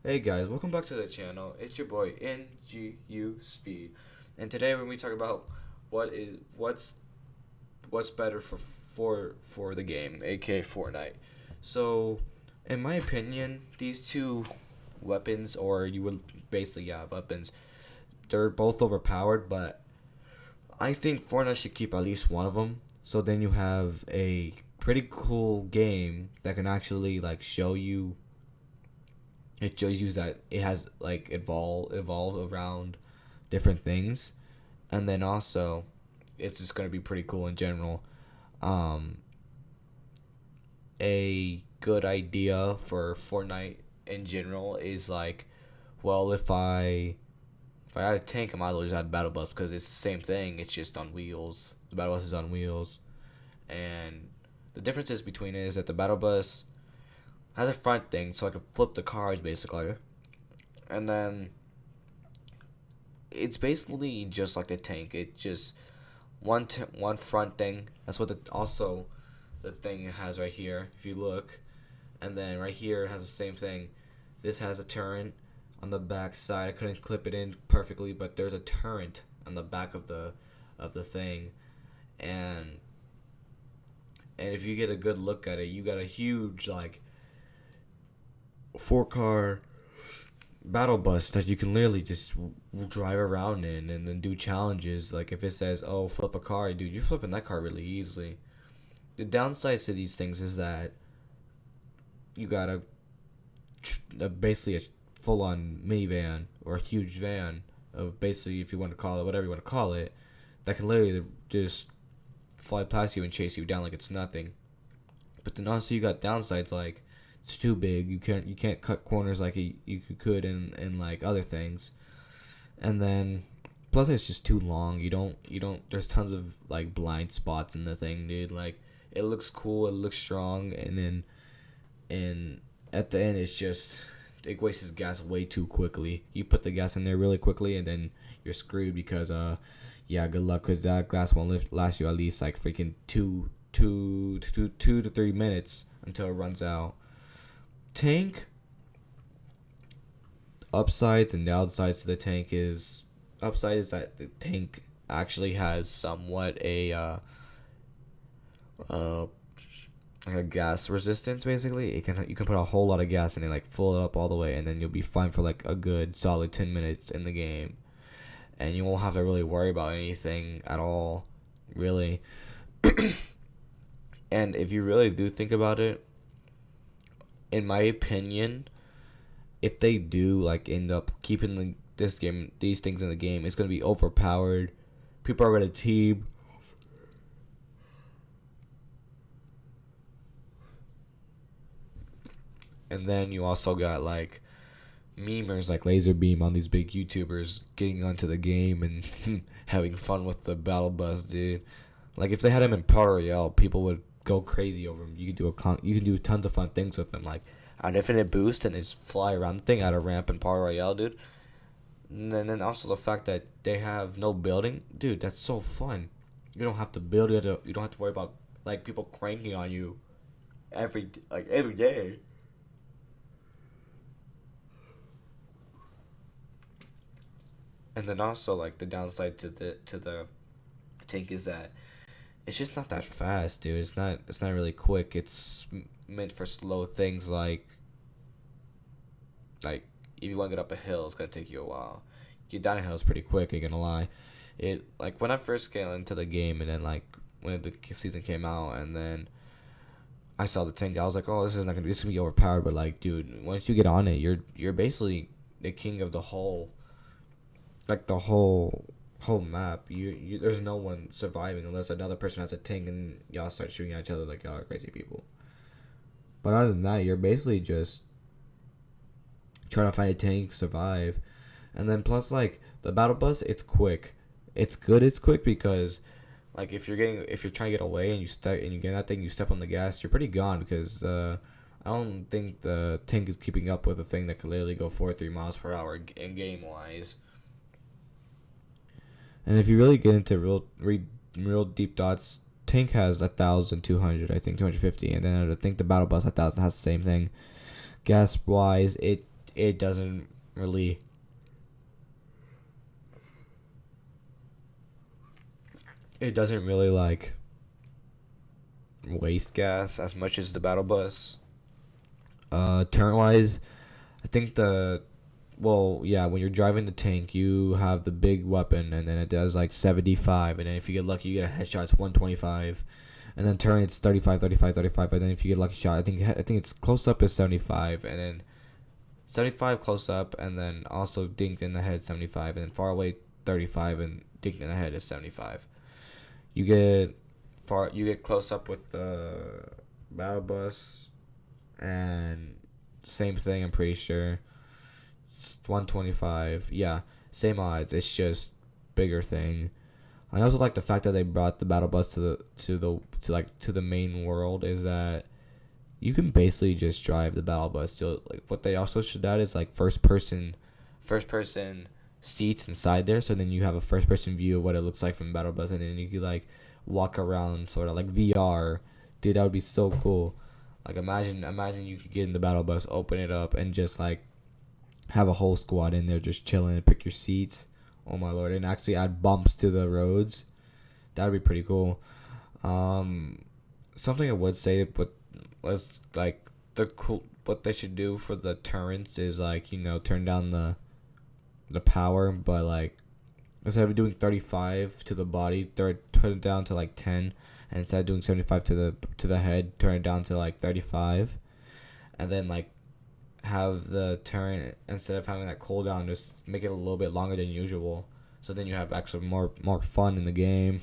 Hey guys, welcome back to the channel. It's your boy NGU Speed, and today when we talk about what's better for the game, aka Fortnite. So, in my opinion, these two weapons, or you would basically weapons, they're both overpowered. But I think Fortnite should keep at least one of them. So then you have a pretty cool game that can actually like show you it shows you that it has like evolved around different things, and then also it's just gonna be pretty cool in general. Um, a good idea for Fortnite in general is like, well, if I had a tank, I might as well just add battle bus because it's the same thing. It's just on wheels. The battle bus is on wheels, and the differences between it is that the battle bus has a front thing, so I can flip the cars basically, and then it's basically just like a tank. It just one front thing. That's what the thing it has right here. If you look, and then right here it has the same thing. This has a turret on the back side. I couldn't clip it in perfectly, but there's a turret on the back of the thing, and if you get a good look at it, you got a huge like four car battle bus that you can literally just drive around in and then do challenges. Like if it says, "Oh, flip a car," dude, you're flipping that car really easily. The downsides to these things is that you got basically a full-on minivan or a huge van of basically, if you want to call it whatever you want to call it, that can literally just fly past you and chase you down like it's nothing. But then also you got downsides like it's too big. You can't cut corners like you could in like other things. And then plus it's just too long. You don't. There's tons of like blind spots in the thing, dude. Like it looks cool, it looks strong, and at the end it's just it wastes gas way too quickly. You put the gas in there really quickly, and then you're screwed because yeah, good luck because that gas won't last you at least like freaking two to 3 minutes until it runs out. Tank upsides and downsides to the tank is upside is that the tank actually has somewhat uh like a gas resistance. Basically it can you can put a whole lot of gas in it, like fill it up all the way, and then you'll be fine for like a good solid 10 minutes in the game, and you won't have to really worry about anything at all, really. And if you really do think about it, in my opinion, if they do like end up keeping these things in the game, it's gonna be overpowered. People are gonna team, and then you also got like memers like Laser Beam on these big YouTubers getting onto the game and having fun with the battle bus, dude. Like if they had him in Power Royale, people would go crazy over him. You can do tons of fun things with him, like an infinite boost and just fly around the thing at a ramp in Power Royale, dude. And then also the fact that they have no building, dude. That's so fun. You don't have to build. You don't have to worry about like people cranking on you every day. And then also like the downside to the tank is that it's just not that fast, dude. It's not really quick. It's meant for slow things like if you want to get up a hill, it's gonna take you a while. Get down a hill is pretty quick. Ain't gonna lie. It like when I first got into the game, and then like when the season came out, and then I saw the tank, I was like, oh, this is gonna be overpowered. But like, dude, once you get on it, you're basically the king of the whole map. You there's no one surviving unless another person has a tank and y'all start shooting at each other like y'all are crazy people. But other than that, you're basically just trying to find a tank, survive, and then plus like the battle bus, it's quick. It's good. It's quick because like if you're trying to get away and you get that thing, you step on the gas, you're pretty gone because I don't think the tank is keeping up with a thing that could literally go 43 miles per hour in game wise. And if you really get into real deep thoughts, tank has 1,200, I think 250, and then I think the battle bus 1,000 has the same thing. Gas wise, it doesn't really like waste gas as much as the battle bus. Turn wise, I think yeah, when you're driving the tank, you have the big weapon, and then it does like 75, and then if you get lucky, you get a headshot, it's 125, and then turn it's 35, 35, 35, and then if you get a lucky shot, I think it's close up is 75, and then 75 close up, and then also dinked in the head 75, and then far away 35, and dinked in the head is 75. You get close up with the battle bus, and same thing. I'm pretty sure. 125. Yeah, same odds. It's just bigger thing. I also like the fact that they brought the battle bus to the main world. Is that you can basically just drive the battle bus. Like what they also should add is like first person seats inside there. So then you have a first person view of what it looks like from the battle bus, and then you could like walk around sort of like VR. Dude, that would be so cool. Like imagine you could get in the battle bus, open it up, and just like have a whole squad in there just chilling and pick your seats. Oh my lord! And actually add bumps to the roads. That'd be pretty cool. Something I would say, but was like what they should do for the turrets is like turn down the power, but like instead of doing 35 to the body, turn it down to like 10, and instead of doing 75 to the head, turn it down to like 35, and then like have the turret, instead of having that cooldown, just make it a little bit longer than usual, so then you have actually more fun in the game.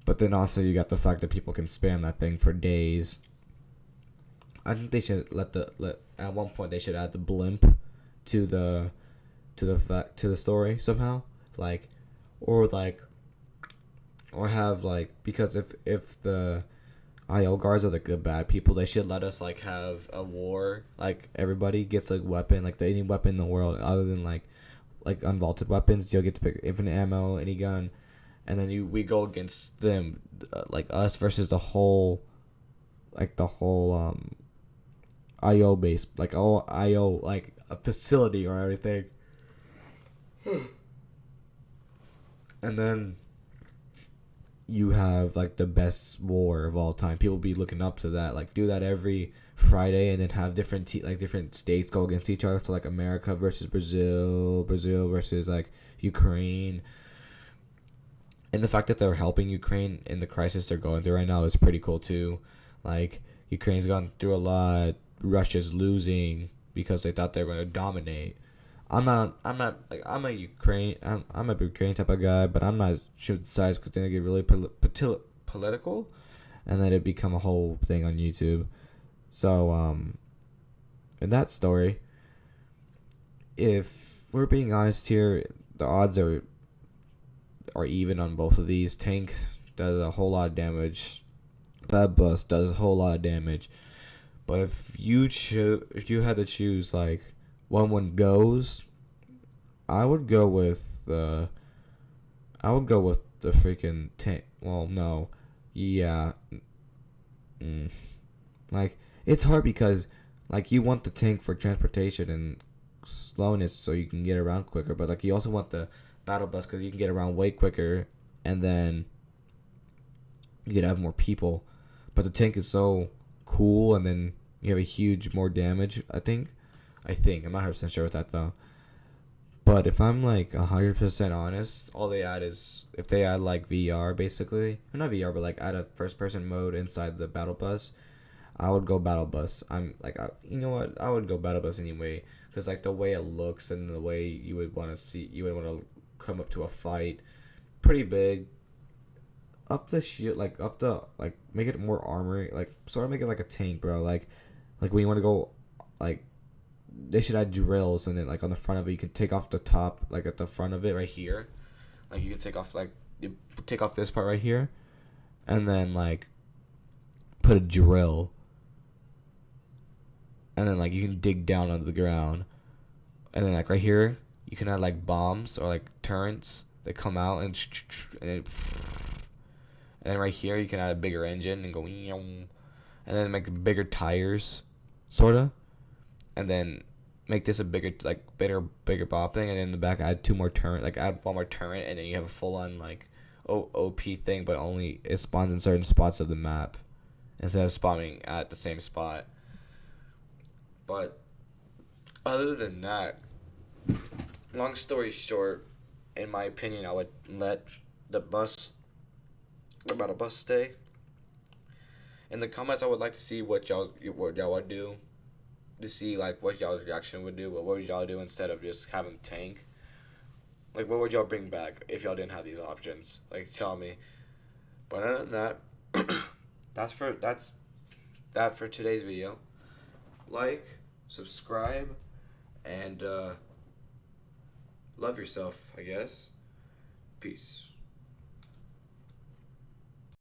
But then also you got the fact that people can spam that thing for days. I think they should let at one point they should add the blimp to the story somehow, like or have like, because if the IO guards are the good bad people, they should let us like have a war, like everybody gets like weapon, like any weapon in the world other than like unvaulted weapons. You'll get to pick infinite ammo, any gun, and then we go against them, like us versus the whole IO base, like all IO, like a facility or everything. And then you have like the best war of all time. People be looking up to that. Like do that every Friday, and then have different different states go against each other. So like America versus Brazil versus like Ukraine. And the fact that they're helping Ukraine in the crisis they're going through right now is pretty cool too. Like Ukraine's gone through a lot. Russia's losing because they thought they were going to dominate. I'm a Ukraine type of guy, but I'm not sure the sides because then they get really political, and then it become a whole thing on YouTube. So in that story, if we're being honest here, the odds are even on both of these. Tank does a whole lot of damage. Bad Bus does a whole lot of damage. But if you had to choose like one goes, I would go with the freaking tank. Well, no, yeah, like it's hard because like you want the tank for transportation and slowness so you can get around quicker, but like you also want the battle bus because you can get around way quicker, and then you could have more people. But the tank is so cool, and then you have a huge more damage. I think I'm not 100% sure with that though. But if I'm like 100% honest, all they add is if they add like VR basically, or not VR, but like add a first person mode inside the battle bus, I would go battle bus. You know what? I would go battle bus anyway, because like the way it looks and the way you would want to come up to a fight, pretty big. Up the shit, like make it more armor, like sort of make it like a tank, bro. Like when you want to go, like they should add drills, and then like on the front of it you can take off the top, like at the front of it right here, like you can take off this part right here, and then like put a drill, and then like you can dig down under the ground, and then like right here you can add like bombs or like turrets that come out and then right here you can add a bigger engine and go, and then make bigger tires, sorta. and then make this a bigger bomb thing, and then in the back add two more turret, like add one more turret, and then you have a full on like OP thing, but only it spawns in certain spots of the map instead of spawning at the same spot. But other than that, long story short, in my opinion, I would let the bus about a bus stay. In the comments, I would like to see what y'all would do, to see like what y'all's reaction would do. But what would y'all do instead of just having tank? Like, what would y'all bring back if y'all didn't have these options? Like, tell me. But other than that, that's that for today's video. Like, subscribe, and love yourself, I guess. Peace.